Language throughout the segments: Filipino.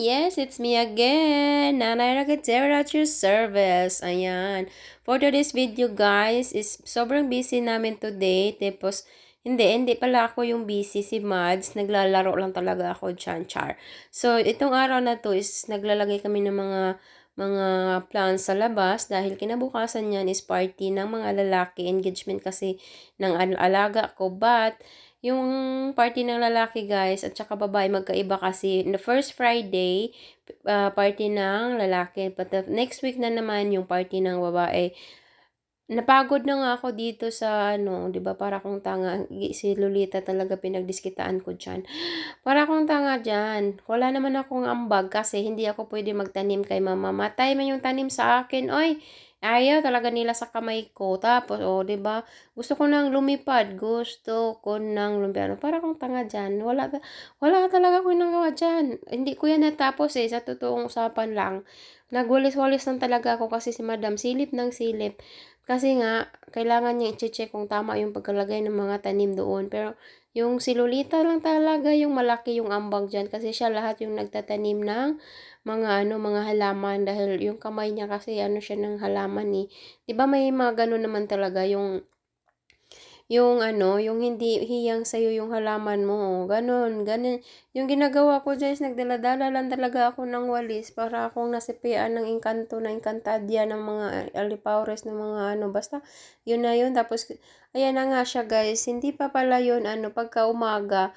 Yes, it's me again, Nanay Ragatera at your service. Ayan. For today's video, guys, is sobrang busy namin today. Tapos, hindi pala ako yung busy, si Mads. Naglalaro lang talaga ako dyan, char. So, itong araw na to is naglalagay kami ng mga plans sa labas dahil kinabukasan niyan is party ng mga lalaki, engagement kasi ng alaga ko. But, yung party ng lalaki guys at saka babae magkaiba kasi the first Friday party ng lalaki but the next week na naman yung party ng babae. Napagod na nga ako dito sa 'di ba para akong tanga si Lolita talaga pinagdiskitaan ko diyan. Para akong tanga diyan. Wala naman akong ambag kasi hindi ako pwede magtanim kay mama. Matay man yung tanim sa akin. Oy, ayaw talaga nila sa kamay ko. Tapos, 'di ba? Gusto ko nang lumipad. Gusto ko nang lumipad. Para akong tanga diyan. Wala talaga akong nagawa diyan. Hindi ko yan natapos sa totoong usapan lang. Nagwalis-walis lang talaga ako kasi si Madam silip ng silip. Kasi nga, kailangan niya i-check kung tama yung pagkalagay ng mga tanim doon. Pero, yung si Lolita lang talaga yung malaki yung ambag dyan. Kasi siya lahat yung nagtatanim ng mga halaman. Dahil yung kamay niya kasi siya ng halaman eh. Diba may mga ganun naman talaga yung hindi hiyang sa'yo yung halaman mo. Ganun, ganun. Yung ginagawa ko dyan is nagdala-dala lang talaga ako ng walis para akong nasipian ng engkanto na engkantadya ng mga alipawres ng mga basta yun na yun. Tapos, ayan na nga siya guys. Hindi pa pala yun, pagka umaga,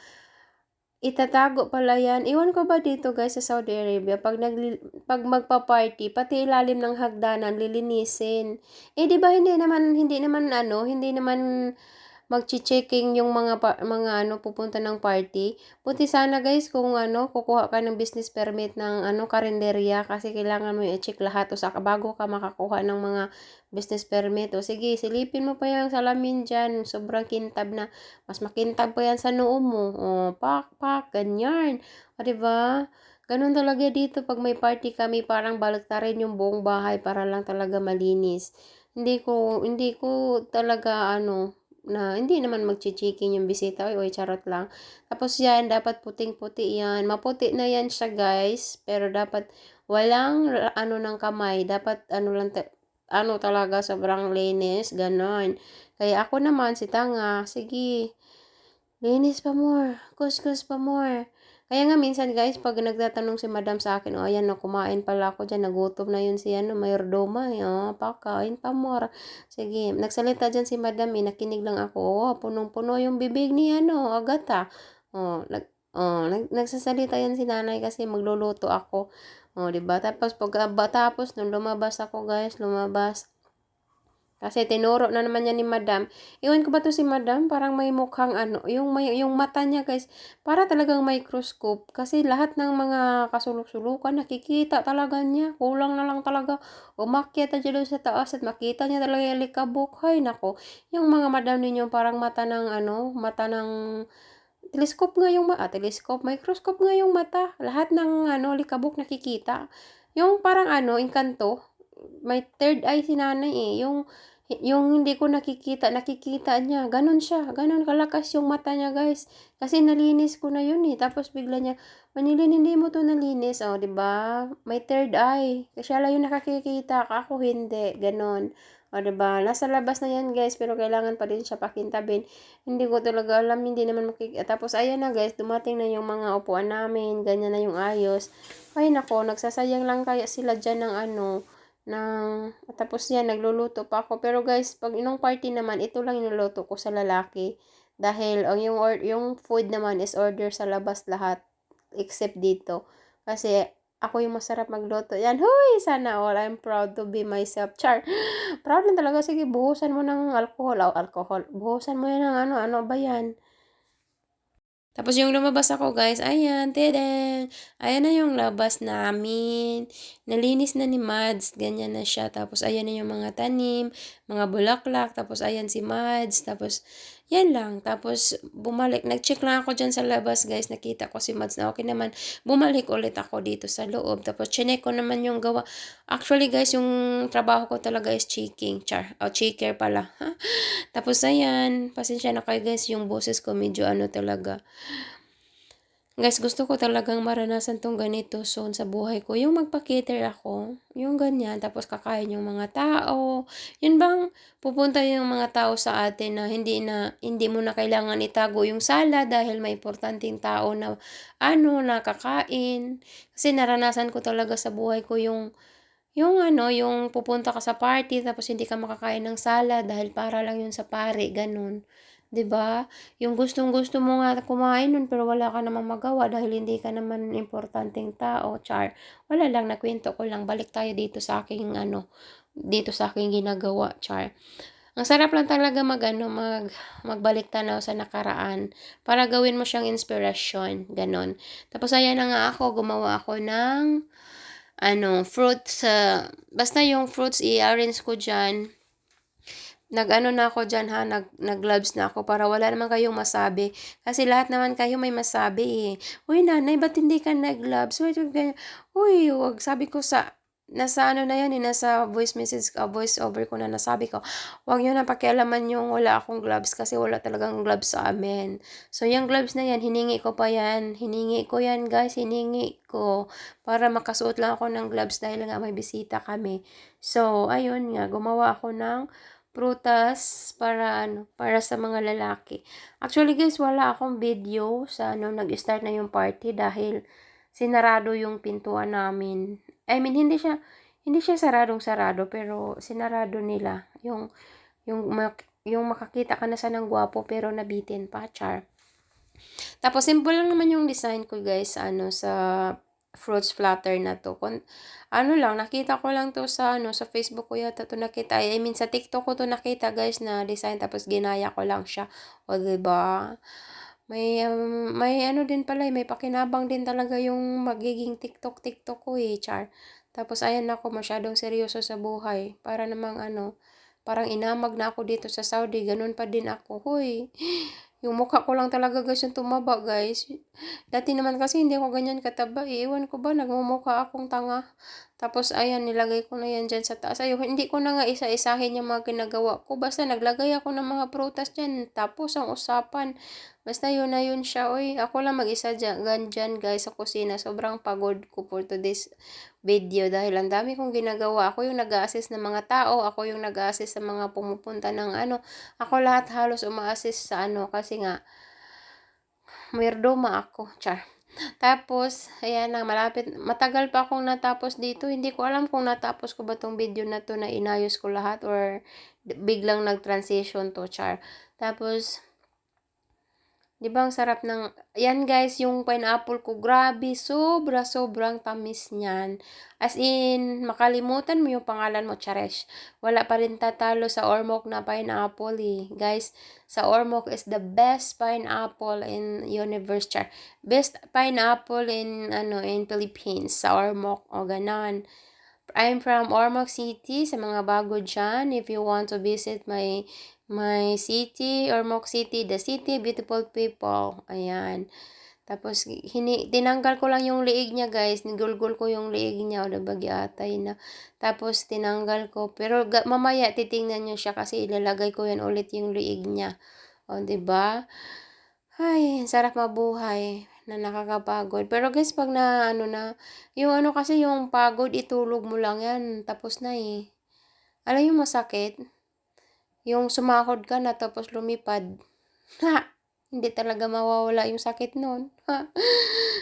itatago pala yan. Iwan ko ba dito guys sa Saudi Arabia, pag magpa-party, pati ilalim ng hagdanan, lilinisin. Di ba hindi naman magche-checking yung mga pupunta ng party. Buti sana guys kung kukuha ka ng business permit ng karinderya kasi kailangan mo i-check lahat o saka bago ka makakuha ng mga business permit. O sige, silipin mo pa yung salamin dyan. Sobrang kintab na. Mas makintab pa yan sa noo mo. O, pak, ganyan. O, diba? Ganun talaga dito pag may party kami, parang baliktarin yung buong bahay para lang talaga malinis. Hindi ko talaga na hindi naman magchichiking yung bisita. Oy, charot lang. Tapos yan, dapat puting-puti yan. Maputi na yan siya, guys. Pero dapat walang ng kamay. Dapat lang talaga sobrang linis, ganon. Kaya ako naman, si Tanga, sige, linis pa more, kuskus pa more. Kaya nga minsan guys, pag nagtatanong si madam sa akin, ayan kumain pala ako dyan, nagutom na yun si mayordoma, pakain pa more. Sige, nagsalita dyan si madam, nakinig lang ako, punong-puno yung bibig ni Agata. Nagsasalita yan si nanay kasi magluluto ako. Diba? Tapos tapos nung lumabas ako guys, kasi tinuro na naman niya ni madam. Iwan ko ba to si madam? Parang may mukhang yung mata niya guys, para talagang microscope. Kasi lahat ng mga kasulok-sulukan, nakikita talaga niya. Kulang na lang talaga. Umakyat na dyan sa taas at makita niya talaga yung likabok. Hay nako. Yung mga madam ninyo parang mata ng telescope nga yung telescope, microscope nga yung mata. Lahat ng likabok nakikita. Yung parang engkanto, may third eye si nanay eh. Yung hindi ko nakikita niya. Ganun siya. Ganun kalakas yung mata niya, guys. Kasi nalinis ko na yun eh. Tapos bigla niya, Manilin, hindi mo to nalinis. O, diba? May third eye. Kasi siya lang yung nakakikita. Ako hindi. Ganun. O, diba? Nasa labas na yan, guys. Pero kailangan pa din siya pakintabin. Hindi ko talaga alam. Hindi naman makikita. Tapos, ayan na, guys. Dumating na yung mga upuan namin. Ganyan na yung ayos. Ay, nako. Nagsasayang lang kaya sila dyan ng tapos yan, nagluluto pa ako. Pero guys, pag inong party naman, ito lang niluluto ko sa lalaki. Dahil yung food naman is order sa labas lahat. Except dito. Kasi ako yung masarap magluto. Yan, huy, sana all. I'm proud to be myself. Char. Proud lang talaga. Sige, buhusan mo ng alcohol. Buhusan mo yan ng ano ba yan? Tapos yung lumabas ako guys, ayan, tedeng. Ayan na yung labas namin. Nalinis na ni Mads, ganyan na siya. Tapos ayan na yung mga tanim, mga bulaklak. Tapos ayan si Mads. Tapos yan lang. Tapos bumalik, nag-check lang ako dyan sa labas guys. Nakita ko si Mads na okay naman. Bumalik ulit ako dito sa loob. Tapos chinek ko naman yung gawa. Actually guys, yung trabaho ko talaga is checking. Checker pala. Ha? Tapos ayan, pasensya na kayo guys, yung boses ko medyo talaga. Guys, gusto ko talagang maranasan 'tong ganito soon sa buhay ko, yung magpa-cater ako, yung ganyan. Tapos kakain yung mga tao, yun bang pupunta yung mga tao sa atin na hindi mo na kailangan itago yung sala dahil may importanteng tao na ano, na kakain. Kasi naranasan ko talaga sa buhay ko yung pupunta ka sa party tapos hindi ka makakain ng sala dahil para lang yun sa pare, gano'n. 'Di ba? Yung gustong-gusto mo nga kumain nun pero wala ka namang magawa dahil hindi ka naman importanteng tao, char. Wala lang, nakuwento ko lang. Balik tayo dito sa aking ano, dito sa aking ginagawa, char. Ang sarap lang talaga magbalik tanaw sa nakaraan para gawin mo siyang inspirasyon, gano'n. Tapos ayan na nga ako, gumawa ako ng fruits, basta yung fruits i-arrange ko diyan. Nag-ano na ako diyan ha, nag-gloves na ako para wala naman kayong masabi. Kasi lahat naman kayo may masabi eh. Uy nanay, ba't hindi ka nag-gloves? Uy, wag, sabi ko nasa ano na yan eh, nasa voice message, voice over ko na nasabi ko, wag nyo na pakialaman yung wala akong gloves kasi wala talagang gloves sa amin. So, yung gloves na yan, hiningi ko pa yan. Hiningi ko yan guys, hiningi ko para makasuot lang ako ng gloves dahil nga may bisita kami. So, ayun nga, gumawa ako ng prutas para sa mga lalaki. Actually guys, wala akong video sa nag-start na yung party dahil sinarado yung pintuan namin. I mean, hindi siya saradong-sarado pero sinarado nila. Yung makakita ka na sa ng gwapo pero nabitin pa, char. Tapos, simple lang naman yung design ko, guys, sa fruits platter na to. Nakita ko lang to sa Facebook ko yata to nakita. I mean, sa TikTok ko to nakita, guys, na design. Tapos, ginaya ko lang siya. O, diba? May din pala, may pakinabang din talaga yung magiging TikTok ko char. Tapos, ayan ako, masyadong seryoso sa buhay. Para namang parang inamag na ako dito sa Saudi. Ganun pa din ako. Hoy, yung mukha ko lang talaga guys yung tumaba guys. Dati naman kasi hindi ako ganyan kataba eh. Ewan ko ba, nagmumukha akong tanga. Tapos ayan, nilagay ko na yan dyan sa taas. Ayun, hindi ko na nga isa-isahin yung mga ginagawa ko. Basta naglagay ako ng mga prutas dyan. Tapos ang usapan, basta yun na yun siya. Oy, ako lang mag-isa dyan guys sa kusina. Sobrang pagod ko for today's video dahil ang dami kong ginagawa. Ako yung nag-a-assist ng mga tao. Ako yung nag-a-assist sa mga pumupunta ng ako lahat halos uma-assist sa kasi nga, mairdoma ako, char. Tapos, ayan na, matagal pa akong natapos dito. Hindi ko alam kung natapos ko ba tong video na to na inayos ko lahat or biglang nag-transition to, char. Tapos, di ba ang sarap ng, yan guys, yung pineapple ko, grabe, sobrang tamis niyan. As in, makalimutan mo yung pangalan mo, Charesh. Wala pa rin tatalo sa Ormoc na pineapple eh. Guys, sa Ormoc is the best pineapple in universe, char. Best pineapple in Philippines, sa Ormoc, o ganon. I'm from Ormoc City, sa mga bago dyan. If you want to visit my city, Ormoc City, the city, beautiful people. Ayan. Tapos, tinanggal ko lang yung liig niya, guys. Nigulgul ko yung liig niya. O, atay na. Tapos, tinanggal ko. Pero, mamaya, titingnan nyo siya kasi ilalagay ko yan ulit yung liig niya. O, diba? Ay, sarap mabuhay na nakakapagod. Pero guys, pag yung kasi yung pagod, itulog mo lang yan. Tapos na eh. Alam yung masakit? Yung sumahod ka na tapos lumipad. Ha! Hindi talaga mawawala yung sakit nun. Ha?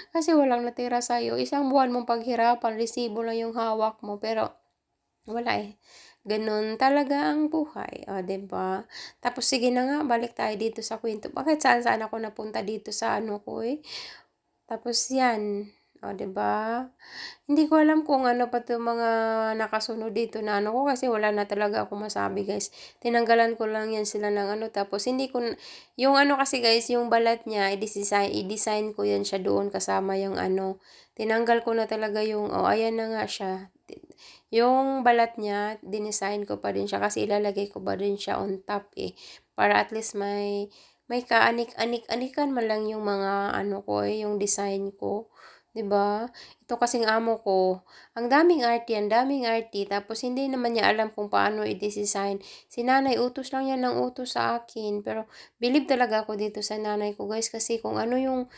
Kasi walang natira sa'yo. Isang buwan mong paghirapan, resibo lang yung hawak mo. Pero, wala eh. Ganun talaga ang buhay. O, diba? Tapos, sige na nga, balik tayo dito sa kwento. Bakit saan ako napunta dito sa ko eh? Tapos, yan. O, diba? Hindi ko alam kung ano pa itong mga nakasunod dito na ko kasi wala na talaga ako masabi guys. Tinanggalan ko lang yan sila ng tapos hindi ko, yung kasi guys, yung balat niya, i-design ko yan siya doon kasama yung tinanggal ko na talaga yung, ayan na nga siya. Yung balat niya, dinesign ko pa din siya kasi ilalagay ko pa din siya on top eh. Para at least may kaanik-anikan man lang yung mga ko yung design ko. 'Di ba? Ito kasing amo ko, ang daming arty, tapos hindi naman niya alam kung paano i-design. Si nanay, utos lang yan ng utos sa akin. Pero, believe talaga ako dito sa nanay ko, guys, kasi kung ano yung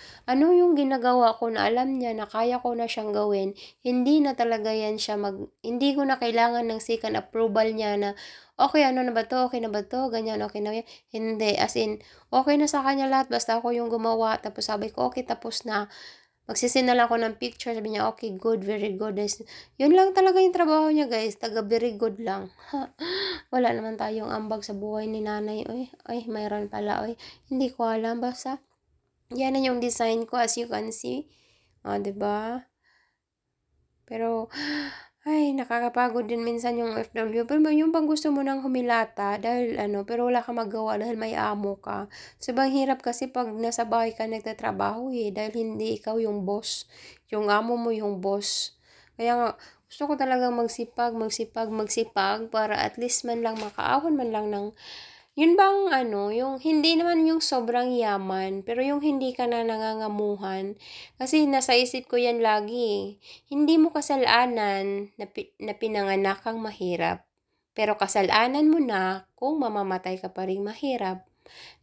ginagawa ko na alam niya na kaya ko na siyang gawin, hindi na talaga yan siya hindi ko na kailangan ng second approval niya na, okay, ano na ba to? Okay na ba to? Ganyan, okay na yan? Hindi, as in, okay na sa kanya lahat, basta ako yung gumawa. Tapos sabi ko, okay, tapos na. Magsisend na lang ako ng picture. Sabi niya, okay, good, very good. Yun lang talaga yung trabaho niya, guys. Taga very good lang. Wala naman tayong ambag sa buhay ni nanay. Ay, mayroon pala. Hindi ko alam. Basta, yan na yung design ko as you can see. Diba? Pero, ay, nakakapagod din minsan yung FW. Pero yung bang gusto mo nang humilata dahil pero wala kang magawa dahil may amo ka. Sobrang hirap kasi pag nasa bahay ka nagtatrabaho dahil hindi ikaw yung boss. Yung amo mo yung boss. Kaya nga, gusto ko talagang magsipag para at least man lang makaahon man lang ng yun bang yung hindi naman yung sobrang yaman, pero yung hindi ka na nangangamuhan. Kasi nasa isip ko yan lagi. Hindi mo kasalanan na pinanganak kang mahirap. Pero kasalanan mo na kung mamamatay ka pa rin mahirap.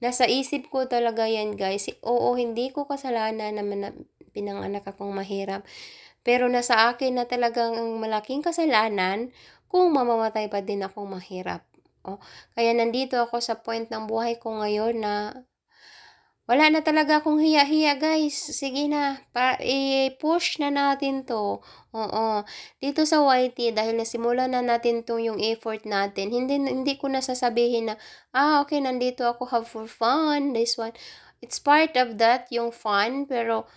Nasa isip ko talaga yan, guys. Oo, hindi ko kasalanan na pinanganak akong mahirap. Pero nasa akin na talagang malaking kasalanan kung mamamatay pa din akong mahirap. Kaya nandito ako sa point ng buhay ko ngayon na wala na talaga akong hiya-hiya, guys. Sige na, i-push na natin to. Oo. Dito sa YT, dahil nasimulan na natin to yung effort natin, hindi ko na sasabihin na, okay, nandito ako, have for fun, this one. It's part of that, yung fun, pero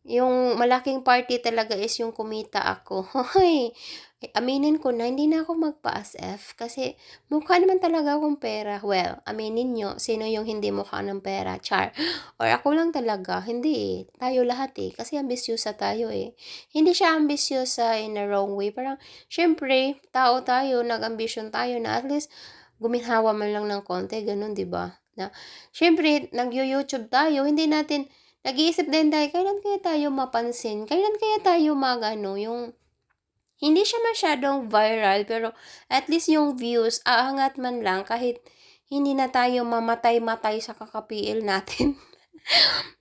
yung malaking party talaga is yung kumita ako. Hoy, aminin ko na hindi na ako magpa-SF kasi mukha naman talaga akong pera. Well, aminin nyo, sino yung hindi mukha ng pera? Char. Or ako lang talaga. Hindi. Tayo lahat kasi ambisyosa tayo Hindi siya ambisyosa in a wrong way. Parang, syempre, tao tayo, nag-ambisyon tayo na at least guminhawa man lang ng konti. Ganun, di ba? Na, syempre, nag-YouTube tayo, hindi natin nag-iisip din tayo, kailan kaya tayo mapansin? Kailan kaya tayo yung hindi siya masyadong viral, pero at least yung views, aangat man lang kahit hindi na tayo mamatay-matay sa kakapiil natin.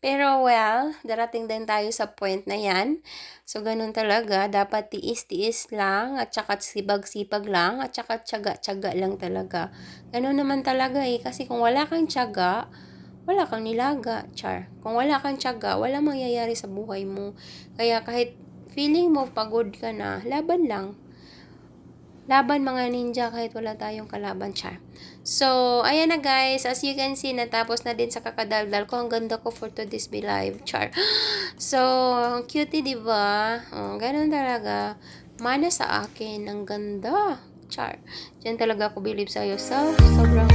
Pero well, darating din tayo sa point na yan. So, ganun talaga. Dapat tiis-tiis lang at saka sibag-sipag lang at saka tiyaga-tiyaga lang talaga. Ganun naman talaga Kasi kung wala kang tiyaga, wala kang nilaga, char. Kung wala kang tiyaga, wala mangyayari sa buhay mo. Kaya kahit feeling mo pagod ka na, laban lang. Laban mga ninja kahit wala tayong kalaban, char. So, ayan na guys. As you can see, natapos na din sa kakadaldal ko. Ang ganda ko for today's be live, char. So, cutie, diba? Ganun talaga. Mana sa akin. Ang ganda, char. Diyan talaga ako believe sa'yo. So, sobrang